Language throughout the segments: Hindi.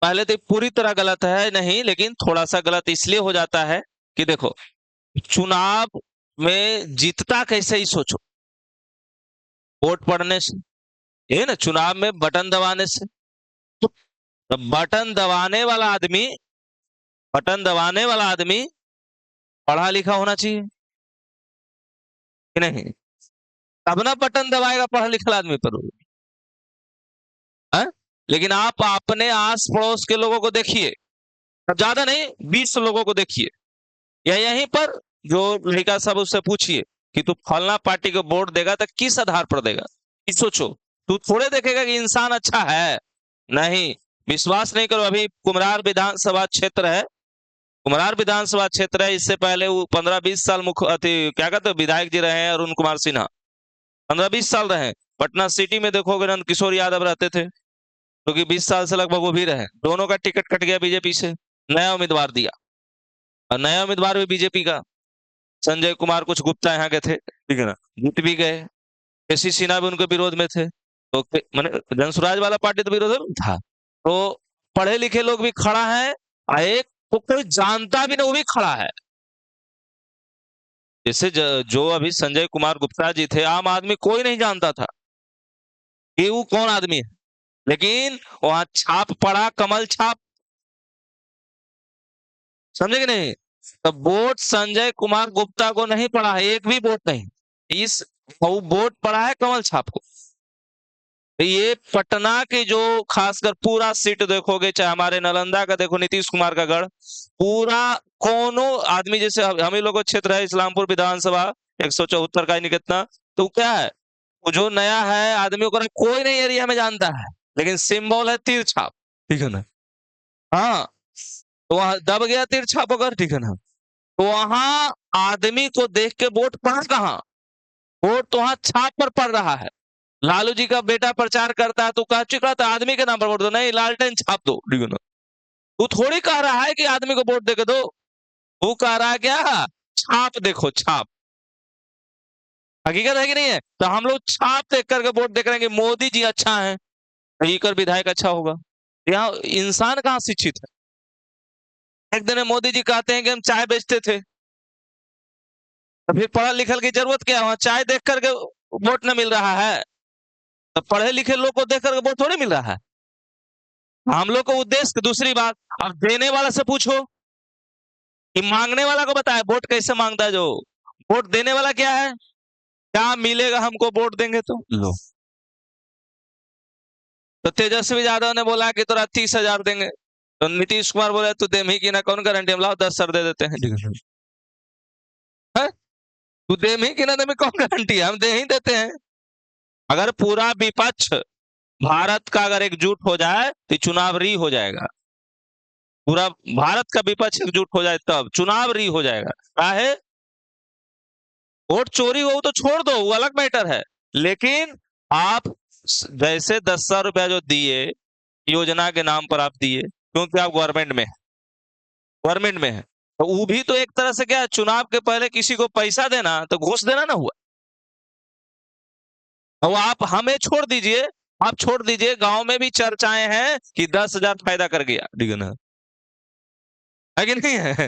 पहले तो पूरी तरह गलत है नहीं, लेकिन थोड़ा सा गलत इसलिए हो जाता है कि देखो, चुनाव में जीतता कैसे ही सोचो, वोट पड़ने से, ये ना, चुनाव में बटन दबाने से। तो बटन दबाने वाला आदमी, बटन दबाने वाला आदमी पढ़ा लिखा होना चाहिए कि नहीं? तब ना बटन दबाएगा पढ़ा लिखा आदमी पर, है? लेकिन आप अपने आस पड़ोस के लोगों को देखिए, ज्यादा नहीं 20 लोगों को देखिए, या यहीं पर जो लड़का सब, उससे पूछिए कि तू फलना पार्टी को वोट देगा तो किस आधार पर देगा, ये सोचो। तू थोड़े देखेगा कि इंसान अच्छा है, नहीं, विश्वास नहीं करो। अभी कुम्हरार विधानसभा क्षेत्र है, कुम्हरार विधानसभा क्षेत्र है, इससे पहले वो 15-20 साल मुख्य क्या कहते हैं, विधायक जी रहे हैं अरुण कुमार सिन्हा, 15-20 साल रहे। पटना सिटी में देखोगे नंद किशोर यादव रहते थे, क्योंकि 20 साल से लगभग वो भी रहे, दोनों का टिकट कट गया बीजेपी से, नया उम्मीदवार दिया, और नया उम्मीदवार भी बीजेपी का, संजय कुमार कुछ गुप्ता यहाँ के थे, ठीक है ना, जीत भी गए। केसी सिन्हा भी उनके विरोध में थे, तो मैंने जनसुराज वाला पार्टी तो विरोध में था। तो पढ़े लिखे लोग भी खड़ा है, और एक को कोई जानता भी नहीं वो भी खड़ा है। जैसे जो अभी संजय कुमार गुप्ता जी थे, आम आदमी कोई नहीं जानता था कि वो कौन आदमी है, लेकिन वहां छाप पड़ा, कमल छाप, समझे कि नहीं? तो वोट संजय कुमार गुप्ता को नहीं पड़ा है, एक भी वोट नहीं, इस वो वोट पड़ा है कमल छाप को। तो ये पटना के जो खासकर पूरा सीट देखोगे, चाहे हमारे नालंदा का देखो, नीतीश कुमार का गढ़, पूरा कोनो आदमी, जैसे हम ही लोगों का क्षेत्र है इस्लामपुर विधानसभा, 174 का ही नहीं कितना, तो क्या है, वो जो नया है आदमियों को कोई नहीं एरिया में जानता है, लेकिन सिंबल है तीर छाप, ठीक है ना? हाँ, तो वहां दब गया तीर छाप अगर, ठीक है ना, तो वहां आदमी को देख के वोट पड़ा कहाँ, वोट तो वहां छाप पर पड़ रहा है। लालू जी का बेटा प्रचार करता है तो कह चुका था आदमी के नाम पर वोट दो, नहीं लालटेन छाप दो, ठीक है ना? वो थोड़ी कह रहा है कि आदमी को वोट दे के दो, वो कह रहा है क्या, छाप देखो छाप, हकीकत है कि नहीं है? तो हम लोग छाप देख करके वोट देख रहे हैं कि मोदी जी अच्छा है, कर विधायक अच्छा होगा। यहाँ इंसान कहाँ शिक्षित है? एक दिन मोदी जी कहते हैं कि हम चाय बेचते थे, तो फिर पढ़ा लिखल की जरूरत क्या है, वहां चाय देख करके वोट न मिल रहा है, तो पढ़े लिखे लोग को देख करके वोट थोड़ी मिल रहा है। हम लोग को उद्देश्य, दूसरी बात, अब देने वाला से पूछो कि मांगने वाला को बताए वोट कैसे मांगता है, जो वोट देने वाला क्या है, क्या मिलेगा हमको वोट देंगे तो लो। तो तेजस्वी यादव ने बोला कि तोरा 30,000 देंगे, तो नीतीश कुमार बोले तू दे ही कि ना, कौन गारंटी, हम लाओ 10 सर दे देते हैं, ठीक है? तू दे ही कि ना दे, कौन गारंटी है, हम दे ही देते हैं। अगर पूरा विपक्ष भारत का अगर एकजुट हो जाए तो चुनाव री हो जाएगा, पूरा भारत का विपक्ष एकजुट हो जाए तब चुनाव री हो जाएगा। क्या है, वोट चोरी हो तो छोड़ दो, वो अलग मैटर है, लेकिन आप जैसे 10,000 रुपया जो दिए योजना के नाम पर, आप दिए क्योंकि आप गवर्नमेंट में, गवर्नमेंट में है, तो वो भी तो एक तरह से क्या है, चुनाव के पहले किसी को पैसा देना तो घूस देना ना हुआ। अब आप हमें छोड़ दीजिए, आप छोड़ दीजिए, गांव में भी चर्चाएं हैं कि 10,000 फायदा कर गया, ठीक है ना, है कि नहीं है?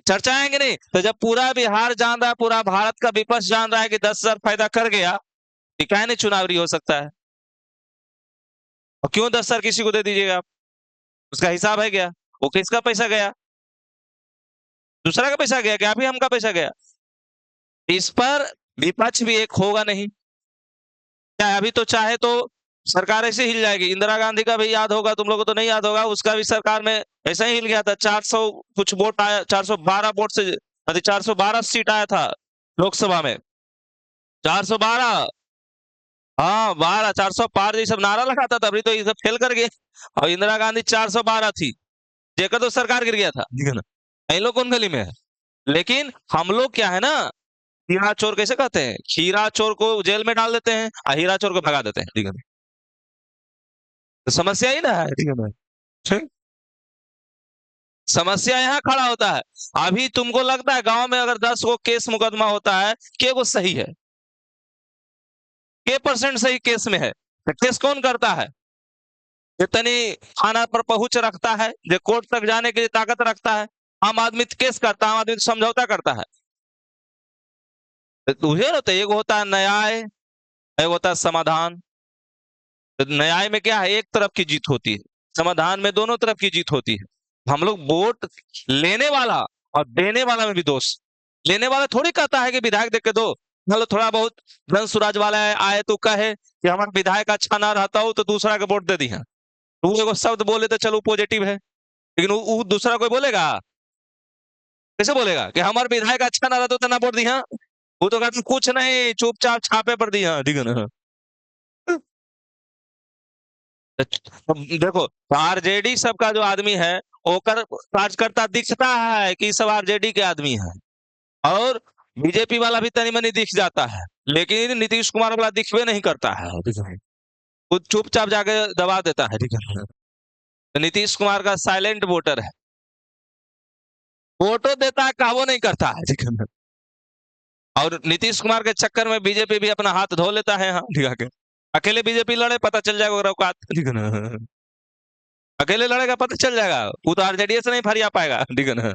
चर्चा है कि नहीं? तो जब पूरा बिहार जान रहा है, पूरा भारत का विपक्ष जान रहा है कि 10,000 फायदा कर गया, तो क्या नहीं चुनाव नहीं हो सकता है? और क्यों 10,000 किसी को दे दीजिएगा आप? उसका हिसाब है क्या? वो किसका पैसा गया? दूसरा का पैसा गया क्या, अभी हमका पैसा गया? इस पर विपक्ष भी एक होगा नहीं क्या? अभी तो चाहे तो सरकार ऐसे हिल जाएगी, इंदिरा गांधी का भी याद होगा, तुम लोगों को तो नहीं याद होगा, उसका भी सरकार में ऐसा ही हिल गया था, 400 कुछ वोट आया, 412 वोट से, 412 सीट आया था लोकसभा में, 412, हाँ 12, 400 पार जी सब नारा लगाता था, अभी तो ये सब फेल कर गए, और इंदिरा गांधी 412 थी, जेकर तो सरकार गिर गया था, ठीक है ना? इन लोग कौन गली में है? लेकिन हम लोग क्या है ना, हीरा चोर कैसे कहते हैं, हीरा चोर को जेल में डाल देते हैं और हीरा चोर को भगा देते हैं, ठीक है ना? तो समस्या ही ना है, ठीक है ना? ठीक? समस्या यहाँ खड़ा होता है। अभी तुमको लगता है गांव में अगर 10 गो केस मुकदमा होता है, के गो सही है, के % सही केस में है, तो केस कौन करता है? जितनी थाना पर पहुंच रखता है, जो कोर्ट तक जाने के लिए ताकत रखता है, आम आदमी केस करता है, आम आदमी समझौता करता है। तुझे ना, तो एक होता है न्याय, एक होता है समाधान। तो न्याय में क्या है, एक तरफ की जीत होती है, समाधान में दोनों तरफ की जीत होती है। हम लोग वोट लेने वाला और देने वाला में भी दोष, लेने वाला थोड़ी कहता है कि विधायक देख के दो, मतलब थोड़ा बहुत धन सुराज वाला आए तो कहे कि हमारा विधायक अच्छा ना रहता हो तो दूसरा के वोट दे दी है, तो वो एगो शब्द बोले तो चलो पॉजिटिव है, लेकिन वो दूसरा कोई बोलेगा, कैसे बोलेगा कि हमारे विधायक अच्छा ना रहता तो ना वोट दी है? वो तो कहते कुछ नहीं, चुपचाप छापे पर दी है, ठीक है ना। देखो, आरजेडी सबका जो आदमी है, ओकर कार्यकर्ता दिखता है कि सब आरजेडी के आदमी है, और बीजेपी वाला भी तनी मनी दिख जाता है, लेकिन नीतीश कुमार वाला दिखवे नहीं करता है, वो चुपचाप जाके दबा देता है, ठीक है। तो नीतीश कुमार का साइलेंट वोटर है, वोटो देता है, काबू नहीं करता है, ठीक है। और नीतीश कुमार के चक्कर में बीजेपी भी अपना हाथ धो लेता है, हाँ दिखा के। अकेले बीजेपी लड़े, पता चल जाएगा औकात, ठीक है ना। अकेले लड़ेगा, पता चल जाएगा, वो तो आरजेडी से नहीं फरिया पाएगा, ठीक है ना।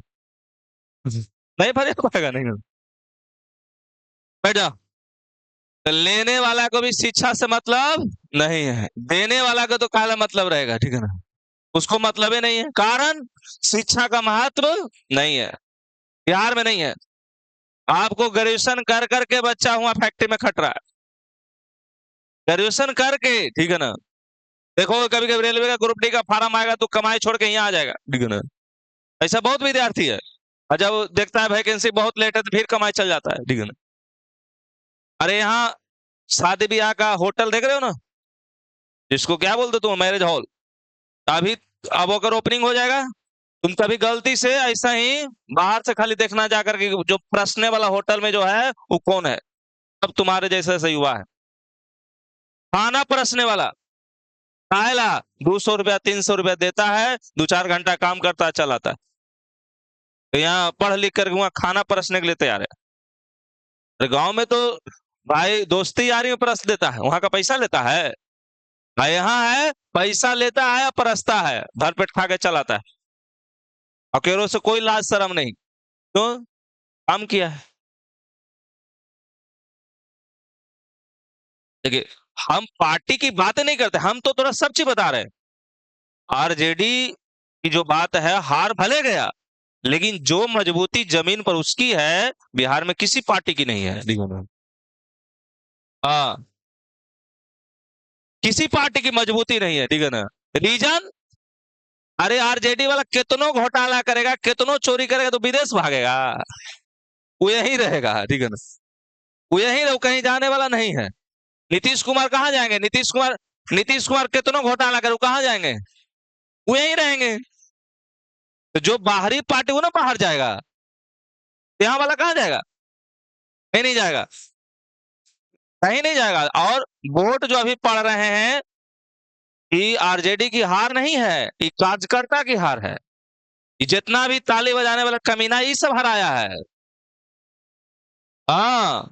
नहीं फरिया पाएगा, नहीं। बैठ जा। तो लेने वाला को भी शिक्षा से मतलब नहीं है, देने वाला को तो काला मतलब रहेगा, ठीक है ना। उसको मतलब ही नहीं है, कारण शिक्षा का महत्व नहीं है, बिहार में नहीं है। आपको ग्रेजुएशन कर करके बच्चा हुआ फैक्ट्री में खट रहा है, ग्रेजुएशन करके, ठीक है ना। देखो कभी कभी रेलवे का ग्रुप डी का फार्म आएगा तो कमाई छोड़ के यहाँ आ जाएगा, ठीक है ना। ऐसा बहुत विद्यार्थी है, और जब देखता है वैकेंसी बहुत लेट है तो फिर कमाई चल जाता है, ठीक है ना। अरे यहाँ शादी ब्याह का होटल देख रहे हो ना, जिसको क्या बोलते तुम, मैरिज हॉल, अभी अब अगर ओपनिंग हो जाएगा, तुम कभी गलती से ऐसा ही बाहर से खाली देखना जाकर के जो प्रश्ने वाला होटल में जो है वो कौन है, अब तुम्हारे जैसे ऐसा युवा है, खाना परसने वाला, कायला 200 रुपया 300 रुपया देता है, 2-4 घंटा काम करता है, चल आता है। तो यहाँ पढ़ लिख कर वहां खाना परसने के लिए तैयार है। गांव में तो भाई दोस्ती यारी में परस देता है, वहां का पैसा लेता है, भाई यहाँ है पैसा लेता है, परसता है, भर पेट खा के चलाता है, अकेलों से कोई लाज शर्म नहीं, तो काम किया है। देखिए, हम पार्टी की बातें नहीं करते, हम तो थोड़ा सब चीज बता रहे हैं। आरजेडी की जो बात है, हार भले गया, लेकिन जो मजबूती जमीन पर उसकी है, बिहार में किसी पार्टी की नहीं है, हाँ, किसी पार्टी की मजबूती नहीं है, ठीक है ना। रीजन, अरे आरजेडी वाला कितनों घोटाला करेगा, कितनों चोरी करेगा तो विदेश भागेगा, वो यही रहेगा, ठीक है ना। वो यही रहे, कहीं जाने वाला नहीं है। नीतीश कुमार कहाँ जाएंगे, नीतीश कुमार कितनों घोटाला करे, वो कहाँ जाएंगे, वो यही रहेंगे। तो जो बाहरी पार्टी वो ना बाहर जाएगा, यहाँ वाला कहाँ जाएगा, कहीं नहीं जाएगा, कहीं नहीं जाएगा। और वोट जो अभी पड़ रहे हैं, कि आरजेडी की हार नहीं है, ये कार्यकर्ता की हार है, ये जितना भी ताली बजाने वाला कमीना ये सब हराया है, हाँ,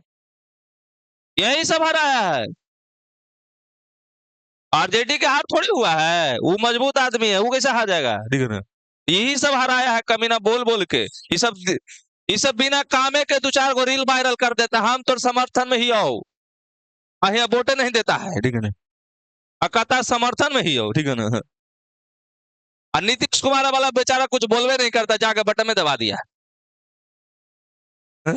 यही सब हराया है। आरजेडी के हार थोड़ी हुआ है, वो मजबूत आदमी है, वो कैसे हार जाएगा, ठीक है ना। यही सब हराया है कमीना बोल बोल के, ये सब बिना कामे के 2-4 गो रील वायरल कर देता, हम तो समर्थन में ही आओ, अहिया वोटे नहीं देता है, ठीक है ना, कहता समर्थन में ही हो, ठीक है ना। और नीतीश कुमार वाला बेचारा कुछ बोलवे नहीं करता, जाके बटन में दबा दिया है।